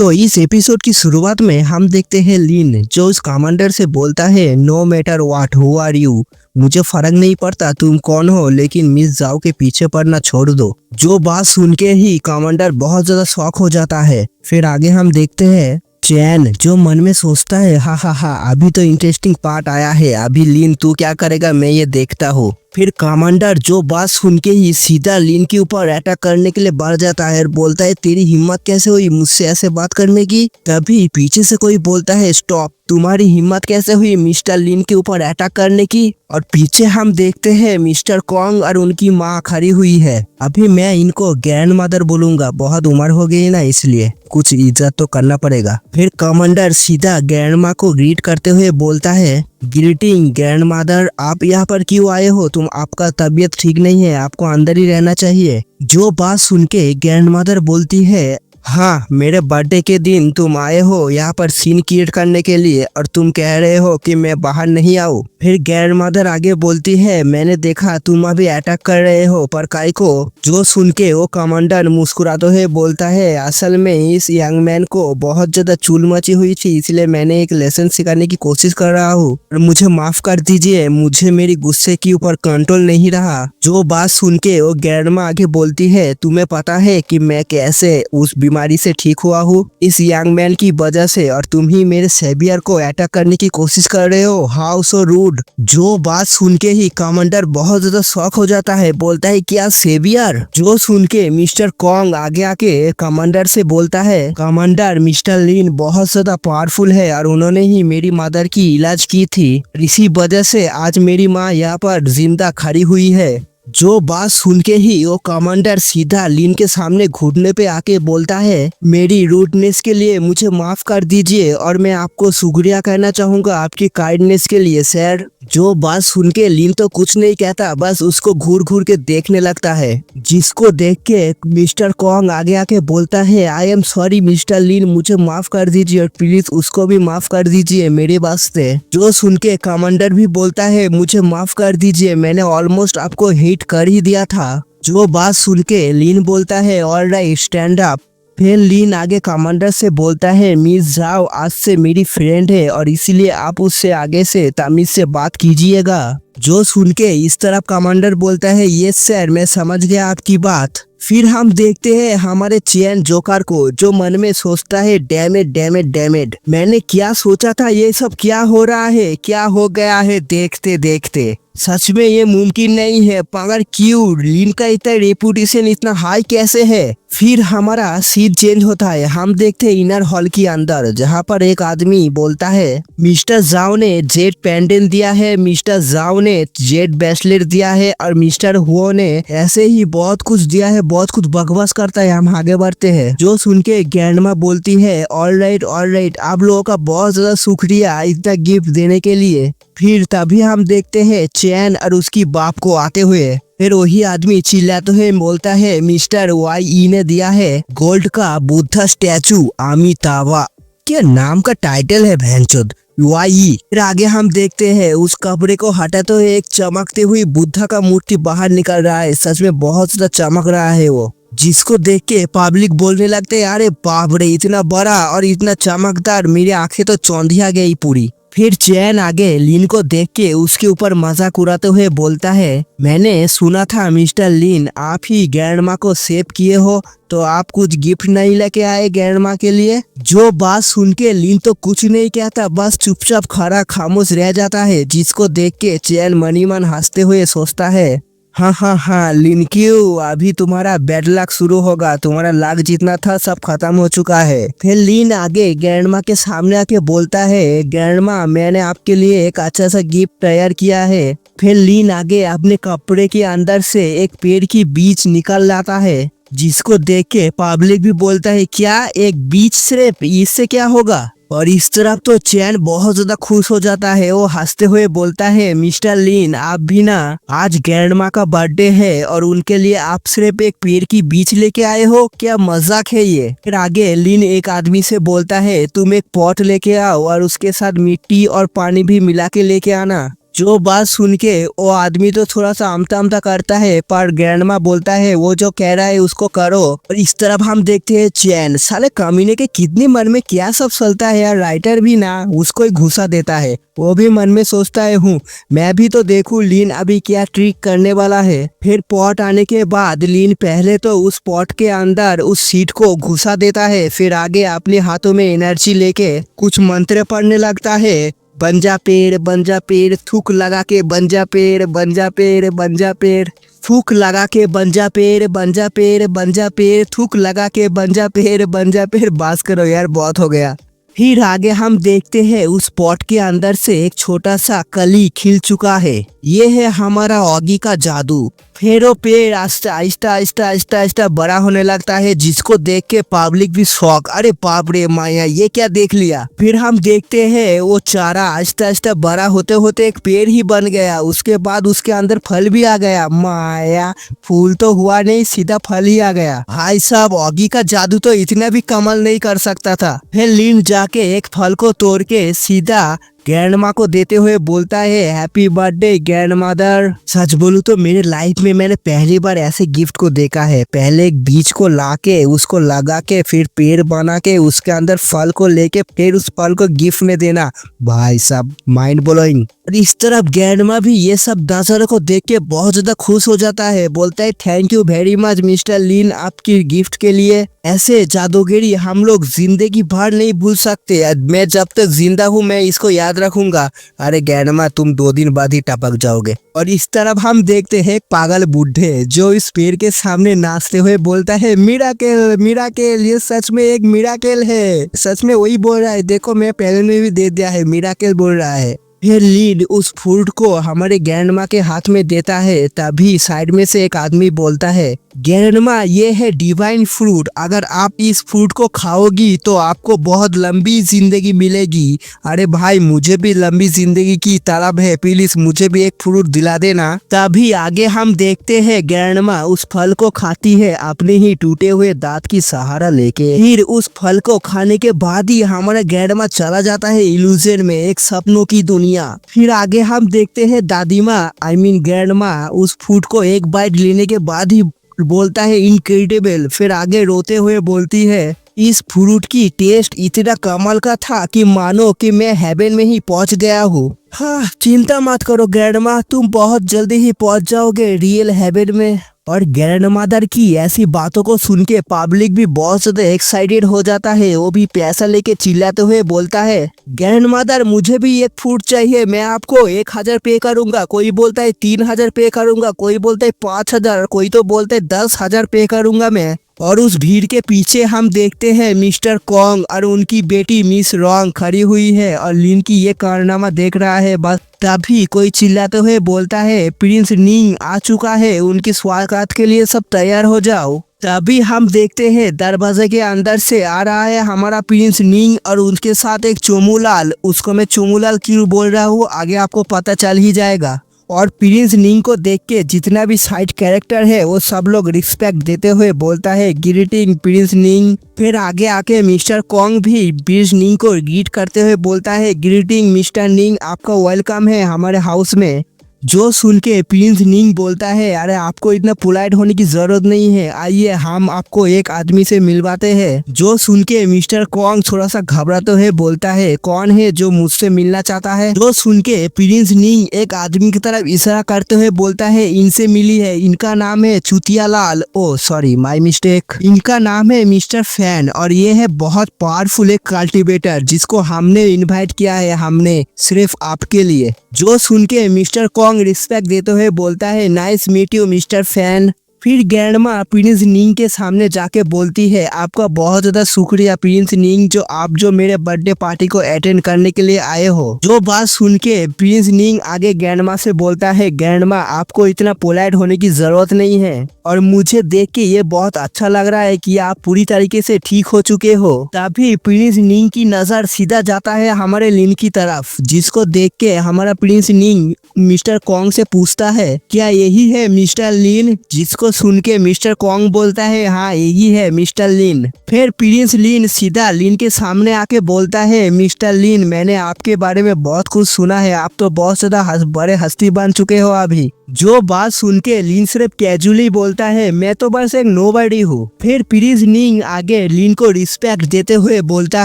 तो इस एपिसोड की शुरुआत में हम देखते हैं लिन जो उस कमांडर से बोलता है no matter what who are you, मुझे फर्क नहीं पड़ता तुम कौन हो, लेकिन मिस जाओ के पीछे पड़ना छोड़ दो। जो बात सुन के ही कमांडर बहुत ज्यादा शॉक हो जाता है। फिर आगे हम देखते हैं चैन जो मन में सोचता है हा हा हा अभी तो इंटरेस्टिंग पार्ट आया है, अभी लिन तू क्या करेगा मैं ये देखता हूँ। फिर कमांडर जो बात सुन के ही सीधा लिन के ऊपर अटैक करने के लिए बढ़ जाता है और बोलता है तेरी हिम्मत कैसे हुई मुझसे ऐसे बात करने की। तभी पीछे से कोई बोलता है स्टॉप, तुम्हारी हिम्मत कैसे हुई मिस्टर लिन के ऊपर अटैक करने की। और पीछे हम देखते हैं मिस्टर कॉन्ग और उनकी माँ खड़ी हुई है। अभी मैं इनको ग्रैंड मदर बोलूंगा, बहुत उम्र हो गई ना इसलिए कुछ इज्जत तो करना पड़ेगा। फिर कमांडर सीधा ग्रैंड माँ को ग्रीट करते हुए बोलता है ग्रीटिंग ग्रैंड मदर, आप यहाँ पर क्यों आए हो, आपका तबीयत ठीक नहीं है, आपको अंदर ही रहना चाहिए। जो बात सुन के ग्रैंड मदर बोलती है हाँ मेरे बर्थडे के दिन तुम आए हो यहाँ पर सीन क्रिएट करने के लिए और तुम कह रहे हो कि मैं बाहर नहीं आऊँ। फिर ग्रैंड मदर आगे बोलती है मैंने देखा तुम अभी अटैक कर रहे हो पर काय को। जो सुन के वो कमांडर मुस्कुराते हुए बोलता है असल में इस यंग मैन को बहुत ज्यादा चूल मची हुई थी, इसलिए मैंने एक लेसन सिखाने की कोशिश कर रहा हूँ और मुझे माफ कर दीजिए, मुझे मेरी गुस्से के ऊपर कंट्रोल नहीं रहा। जो बात सुन के वो ग्रैंडमा आगे बोलती है तुम्हें पता है कि मैं कैसे उस बीमारी से ठीक हुआ हूँ इस यंग मैन की वजह से, और तुम ही मेरे सेवियर को अटैक करने की कोशिश कर रहे हो, हाउ सो रूड। जो बात सुन के ही कमांडर बहुत ज्यादा शॉक हो जाता है, बोलता है क्या सेवियर। जो सुन के मिस्टर कॉन्ग आगे आके कमांडर से बोलता है कमांडर मिस्टर लिन बहुत ज्यादा पावरफुल है और उन्होंने ही मेरी मदर की इलाज की थी, इसी वजह से आज मेरी माँ यहाँ पर जिंदा खड़ी हुई है। जो बात सुन के ही वो कमांडर सीधा लिन के सामने घुटने पे आके बोलता है मेरी रूडनेस के लिए मुझे माफ कर दीजिए और मैं आपको शुक्रिया कहना चाहूंगा आपकी काइंडनेस के लिए सर। जो बात सुन के लिन तो कुछ नहीं कहता, बस उसको घूर घूर के देखने लगता है, जिसको देख के मिस्टर कॉन्ग आगे आके बोलता है आई एम सॉरी मिस्टर लिन, मुझे माफ कर दीजिए और प्लीज उसको भी माफ कर दीजिए मेरे वास्ते। जो सुन के कमांडर भी बोलता है मुझे माफ कर दीजिए, मैंने ऑलमोस्ट आपको हिट कर ही दिया था। जो बात सुन के लिन बोलता है ऑलराइट स्टैंड अप। फिर लिन आगे कमांडर से बोलता है मिस जाओ आज से मेरी फ्रेंड है और इसीलिए आप उससे आगे से तमीज से बात कीजिएगा। जो सुन के इस तरफ कमांडर बोलता है यस सर मैं समझ गया आपकी बात। फिर हम देखते हैं हमारे चैन जोकर को जो मन में सोचता है डैमेड डैमेड डैमेड, मैंने क्या सोचा था, ये सब क्या हो रहा है, क्या हो गया है देखते देखते, सच में ये मुमकिन नहीं है, मगर क्यों लिन का इतना रेपुटेशन इतना हाई कैसे है। फिर हमारा सीन चेंज होता है, हम देखते हैं इनर हॉल के अंदर जहाँ पर एक आदमी बोलता है मिस्टर जाओ ने जेड पेंडेंट दिया है, मिस्टर जाओ ने जेड ब्रेसलेट दिया है और मिस्टर हुओ ने ऐसे ही बहुत कुछ दिया है, बहुत कुछ बकवास करता है। हम आगे बढ़ते हैं। जो सुन के ग्रैंडमा बोलती है ऑलराइट आप लोगों का बहुत ज्यादा शुक्रिया इतना गिफ्ट देने के लिए। फिर तभी हम देखते हैं चैन और उसकी बाप को आते हुए। फिर वही आदमी चिल्लाते हुए बोलता है मिस्टर वाई ने दिया है गोल्ड का बुद्धा स्टैचू अमिताभा, क्या नाम का टाइटल है भैंचोद वाई। फिर आगे हम देखते हैं उस कपड़े को हटाते हुए एक चमकते हुई बुद्धा का मूर्ति बाहर निकल रहा है, सच में बहुत ज्यादा चमक रहा है वो, जिसको देख के पब्लिक बोलने लगते हैं अरे बाप रे इतना बड़ा और इतना चमकदार, मेरी आंखें तो चौंधिया गई पूरी। फिर चैन आगे लिन को देख के उसके ऊपर मजाक उड़ाते हुए बोलता है मैंने सुना था मिस्टर लिन आप ही ग्रैंडमा को सेव किए हो, तो आप कुछ गिफ्ट नहीं लेके आए ग्रैंडमा के लिए। जो बात सुन के लिन तो कुछ नहीं कहता, बस चुपचाप खड़ा खामोश रह जाता है, जिसको देख के चैन मनी मन हंसते हुए सोचता है हाँ लिन क्यों अभी तुम्हारा बैड लक शुरू होगा, तुम्हारा लक जितना था सब खत्म हो चुका है। फिर लिन आगे ग्रैंडमा के सामने आके बोलता है ग्रैंडमा मैंने आपके लिए एक अच्छा सा गिफ्ट तैयार किया है। फिर लिन आगे अपने कपड़े के अंदर से एक पेड़ की बीज निकल लाता है, जिसको देख के पब्लिक भी बोलता है क्या एक बीज सिर्फ, इससे क्या होगा। और इस तरफ तो चैन बहुत ज्यादा खुश हो जाता है, वो हंसते हुए बोलता है मिस्टर लिन आप भी ना आज ग्रैंडमा का बर्थडे है और उनके लिए आप सिर्फ एक पेड़ की बीज लेके आए हो, क्या मजाक है ये। फिर आगे लिन एक आदमी से बोलता है तुम एक पॉट लेके आओ और उसके साथ मिट्टी और पानी भी मिला के लेके आना। जो बात सुन के वो आदमी तो थोड़ा सा आमता आमता करता है, पर ग्रैंडमा बोलता है वो जो कह रहा है उसको करो। और इस तरफ हम देखते हैं चैन, साले कमीने के कितने मन में क्या सब चलता है यार, राइटर भी ना उसको ही घुसा देता है। वो भी मन में सोचता है हूँ मैं भी तो देखूं लीन अभी क्या ट्रिक करने वाला है। फिर पॉट आने के बाद लीन पहले तो उस पॉट के अंदर उस सीट को घुसा देता है, फिर आगे अपने हाथों में एनर्जी लेके कुछ मंत्र पढ़ने लगता है। बन जा पेड़, थूक लगा के बन जा पेड़, बन जा पेड़, बन जा पेड़, थूक लगा के बन जा पेड़, बन जा पेड़, बन जा पेड़, थूक लगा के बन जा पेड़, बन जा पेड़। बास करो यार, बहुत हो गया। फिर आगे हम देखते हैं उस पॉट के अंदर से एक छोटा सा कली खिल चुका है। ये है हमारा ऑगी का जादू। फिर वो पेड़ आहिस्ता आहिस्ता आहिस्ता आहिस्ता आहिस्ता बड़ा होने लगता है, जिसको देख के पब्लिक भी शौक, अरे बाप रे माया ये क्या देख लिया। फिर हम देखते हैं वो चारा आहिस्ता आहिस्ता बड़ा होते होते एक पेड़ ही बन गया। उसके बाद उसके अंदर फल भी आ गया। माया फूल तो हुआ नहीं, सीधा फल ही आ गया। भाई साहब ऑगी का जादू तो इतना भी कमाल नहीं कर सकता था। फिर लिन जाके एक फल को तोड़ के सीधा ग्रैंडमा को देते हुए बोलता है हैप्पी बर्थडे ग्रैंडमदर। सच बोलूं तो मेरे लाइफ में मैंने पहली बार ऐसे गिफ्ट को देखा है। पहले एक बीज को लाके उसको लगा के फिर पेड़ बना के उसके अंदर फल को लेके फिर उस फल को गिफ्ट में देना, भाई साहब माइंड ब्लोइंग। और इस तरफ ग्रैंडमा भी ये सब नजारे को देख के बहुत ज्यादा खुश हो जाता है, बोलता है thank you very much mister Lin आपकी गिफ्ट के लिए। ऐसे जादूगिरी हम लोग जिंदगी भर नहीं भूल सकते। मैं जब तक जिंदा हूँ मैं इसको याद रखूंगा। अरे ग्रैंडमा तुम 2 दिन बाद ही टपक जाओगे। और इस तरफ हम देखते हैं पागल बूढ़े जो इस पेड़ के सामने नाचते हुए बोलता है मिराकल मिराकल, ये सच में एक मिराकल है। सच में वही बोल रहा है, देखो मैं पहले में भी दे दिया है, मिराकल बोल रहा है। फिर लीड उस फ्रूट को हमारे ग्रैंडमा के हाथ में देता है, तभी साइड में से एक आदमी बोलता है ग्रैंडमा ये है डिवाइन फ्रूट, अगर आप इस फ्रूट को खाओगी तो आपको बहुत लंबी जिंदगी मिलेगी। अरे भाई मुझे भी लंबी जिंदगी की तलब है, प्लीज मुझे भी एक फ्रूट दिला देना। तभी आगे हम देखते हैं ग्रैंडमा उस फल को खाती है अपने ही टूटे हुए दांत की सहारा लेके। फिर उस फल को खाने के बाद ही हमारा ग्रैंडमा चला जाता है इल्यूजन में, एक सपनों की दुनिया। फिर आगे हम देखते हैं दादी माँ आई मीन ग्रैंडमा उस फ्रूट को एक बाइट लेने के बाद ही बोलता है इनक्रेडिबल। फिर आगे रोते हुए बोलती है इस फ्रूट की टेस्ट इतना कमाल का था कि मानो कि मैं हेवन में ही पहुंच गया हूँ। हाँ चिंता मत करो ग्रैंडमा, तुम बहुत जल्दी ही पहुंच जाओगे रियल हेवन में। और ग्रैंडमदर की ऐसी बातों को सुन के पब्लिक भी बहुत ज्यादा एक्साइटेड हो जाता है। वो भी पैसा लेके चिल्लाते हुए बोलता है ग्रैंडमदर मुझे भी एक फ्रूट चाहिए, मैं आपको 1000 पे करूंगा। कोई बोलता है 3000 पे करूंगा, कोई बोलता है 5000, कोई तो बोलता है 10,000 पे करूंगा मैं। और उस भीड़ के पीछे हम देखते हैं मिस्टर कॉन्ग और उनकी बेटी मिस रॉन्ग खड़ी हुई है और लिन की ये कारनामा देख रहा है। बस तभी कोई चिल्लाते हुए बोलता है प्रिंस निंग आ चुका है, उनकी स्वागत के लिए सब तैयार हो जाओ। तभी हम देखते हैं दरवाजे के अंदर से आ रहा है हमारा प्रिंस निंग और उनके साथ एक चोमूलाल। उसको मैं चोमूलाल क्यों बोल रहा हूँ आगे आपको पता चल ही जाएगा। और प्रिंस निंग को देख के जितना भी साइड कैरेक्टर है वो सब लोग रिस्पेक्ट देते हुए बोलता है ग्रीटिंग प्रिंस निंग। फिर आगे आके मिस्टर कॉन्ग भी प्रिंस निंग को ग्रीट करते हुए बोलता है ग्रीटिंग मिस्टर निंग, आपका वेलकम है हमारे हाउस में। जो सुन के प्रिंस निंग बोलता है अरे आपको इतना पोलाइट होने की जरूरत नहीं है, आइए हम आपको एक आदमी से मिलवाते हैं। जो सुन के मिस्टर कॉन्ग थोड़ा सा घबराते हुए बोलता है कौन है जो मुझसे मिलना चाहता है। जो सुन के प्रिंस निंग एक आदमी की तरफ इशारा करते हुए बोलता है इनसे मिली है, इनका नाम है चुतिया लाल, ओ सॉरी माई मिस्टेक, इनका नाम है मिस्टर फैन और ये है बहुत पावरफुल एक कल्टिवेटर जिसको हमने इन्वाइट किया है, हमने सिर्फ आपके लिए। जो सुन के मिस्टर कॉन्ग रिस्पेक्ट देते हुए बोलता है nice meet you mister fan. फिर ग्रैंडमा प्रिंस निंग के सामने जाके बोलती है आपका बहुत ज्यादा शुक्रिया प्रिंस निंग, जो आप जो मेरे बर्थडे पार्टी को अटेंड करने के लिए आए हो। जो बात सुन के प्रिंस निंग आगे ग्रैंडमा से बोलता है ग्रैंडमा आपको इतना पोलाइट होने की जरूरत नहीं है और मुझे देख के ये बहुत अच्छा लग रहा है कि आप पूरी तरीके से ठीक हो चुके हो। तभी प्रिंस निंग की नजर सीधा जाता है हमारे लिन की तरफ, जिसको देख के हमारा प्रिंस निंग मिस्टर कॉन्ग से पूछता है, क्या यही है मिस्टर लिन? जिसको सुन के मिस्टर कॉन्ग बोलता है, हाँ यही है मिस्टर लिन। फिर प्रिंस लिन सीधा लिन के सामने आके बोलता है, मिस्टर लिन मैंने आपके बारे में बहुत कुछ सुना है, आप तो बहुत ज्यादा बड़े हस्ती बन चुके हो अभी। जो बात सुन के लिन सिर्फ कैजुअली बोलता है, मैं तो बस एक नोबडी हूँ। फिर प्रिंस लिन आगे लिन को रिस्पेक्ट देते हुए बोलता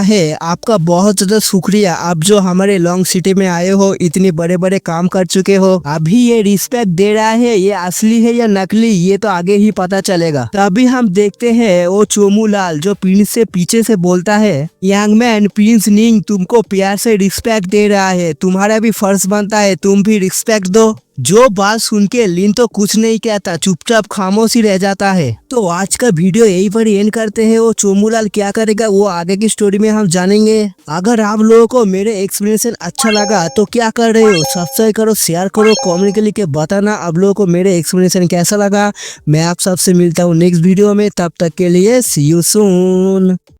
है, आपका बहुत ज्यादा शुक्रिया, आप जो हमारे लॉन्ग सिटी में आए हो, इतने बड़े बड़े काम कर चुके हो। अभी ये रिस्पेक्ट दे रहा है, ये असली है या नकली ये तो आगे ही पता चलेगा। तभी हम देखते हैं वो चोमू लाल जो प्रिंस से पीछे से बोलता है, यंग मैन प्रिंस निंग तुमको प्यार से रिस्पेक्ट दे रहा है, तुम्हारा भी फर्ज बनता है तुम भी रिस्पेक्ट दो। जो बात सुन के लिन तो कुछ नहीं कहता, चुपचाप खामोश ही रह जाता है। तो आज का वीडियो यही पर एंड करते हैं। वो चोमूलाल क्या करेगा वो आगे की स्टोरी में हम जानेंगे। अगर आप लोगों को मेरे एक्सप्लेनेशन अच्छा लगा तो क्या कर रहे हो, सब्सक्राइब करो, शेयर करो, कमेंट के लिख के बताना आप लोगों को मेरे एक्सप्लेनेशन कैसा लगा। मैं आप सबसे मिलता हूँ नेक्स्ट वीडियो में, तब तक के लिए सी यू सून।